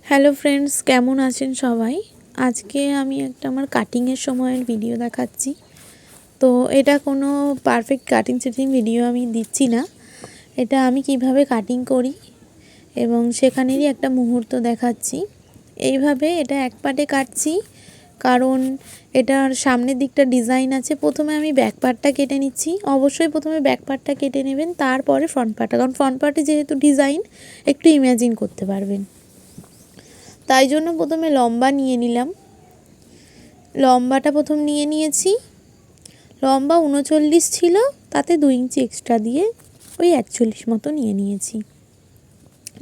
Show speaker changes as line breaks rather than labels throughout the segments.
Hello friends, কেমন আছেন সবাই? আজকে আমি একটা আমার কাটিংয়ের সময়ের ভিডিও দেখাচ্ছি। তো এটা কোনো পারফেক্ট কাটিং সেটিং ভিডিও আমি দিচ্ছি না। এটা আমি কিভাবে কাটিং করি এবং সেখানেরই একটা মুহূর্ত দেখাচ্ছি। এইভাবে এটা এক পার্টে কাটছি, কারণ এটার সামনের দিকটা ডিজাইন আছে। প্রথমে আমি ব্যাক পার্টটা কেটে নিচ্ছি। অবশ্যই প্রথমে ব্যাক পার্টটা কেটে নেবেন, তারপরে ফ্রন্ট পার্টটা, কারণ ফ্রন্ট পার্টে যেহেতু ডিজাইন একটু ইমাজিন করতে পারবেন। তাই জন্য প্রথমে লম্বা নিয়ে নিলাম। লম্বাটা প্রথম নিয়ে নিয়েছি। লম্বা 39 ছিল, তাতে 2 ইঞ্চি এক্সট্রা দিয়ে ওই 41 মতো নিয়ে নিয়েছি।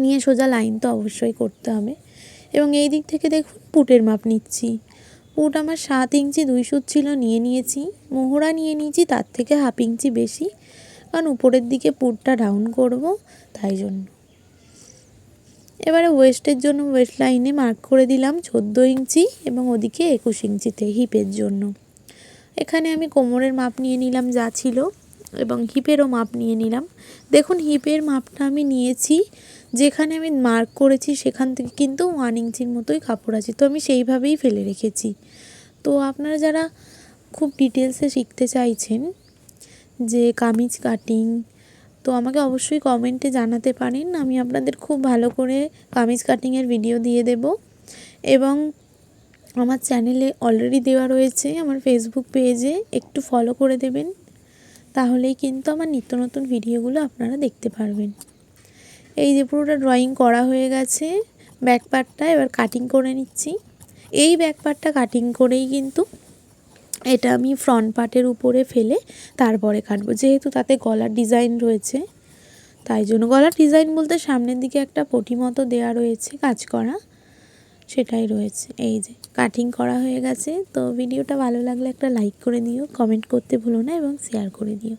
নিয়ে সোজা লাইন তো অবশ্যই করতে হবে। এবং এই দিক থেকে দেখুন পুটের মাপ নিচ্ছি। পুট আমার 7 ইঞ্চি 2 সুত ছিল, নিয়ে নিয়েছি। মোহরা নিয়ে নিয়েছি তার থেকে হাফ ইঞ্চি বেশি, কারণ উপরের দিকে পুটটা ডাউন করব, তাই জন্য। এবারে ওয়েস্টের জন্য ওয়েস্ট লাইনে মার্ক করে দিলাম 14 ইঞ্চি এবং ওদিকে 21 ইঞ্চিতে হিপের জন্য। এখানে আমি কোমরের মাপ নিয়ে নিলাম যা ছিল, এবং হিপেরও মাপ নিয়ে নিলাম। দেখুন হিপের মাপটা আমি নিয়েছি, যেখানে আমি মার্ক করেছি সেখান থেকে কিন্তু 1 ইঞ্চির মতোই কাপড় আছে, তো আমি সেইভাবেই ফেলে রেখেছি। তো আপনারা যারা খুব ডিটেলসে শিখতে চাইছেন যে কামিজ কাটিং, তো আমাকে অবশ্যই কমেন্টে জানাতে পারেন। আমি আপনাদের খুব ভালো করে কামিজ কাটিংয়ের ভিডিও দিয়ে দেব। এবং আমার চ্যানেলে অলরেডি দেওয়া রয়েছে, আমার ফেসবুক পেজে একটু ফলো করে দেবেন, তাহলেই কিন্তু আমার নিত্য নতুন ভিডিওগুলো আপনারা দেখতে পারবেন। এই যে পুরোটা ড্রয়িং করা হয়ে গেছে ব্যাক পার্টটা, এবার কাটিং করে নিচ্ছি। এই ব্যাক পার্টটা কাটিং করেই কিন্তু এটা আমি ফ্রন্ট পার্টের উপরে ফেলে তারপরে কাটবো, যেহেতু তাতে গলার ডিজাইন রয়েছে। তাই জন্য গলার ডিজাইন বলতে সামনের দিকে একটা পটি মতো দেওয়া রয়েছে কাজ করা, সেটাই রয়েছে। এই যে কাটিং করা হয়ে গেছে। তো ভিডিওটা ভালো লাগলে একটা লাইক করে দিও, কমেন্ট করতে ভুলো না এবং শেয়ার করে দিও।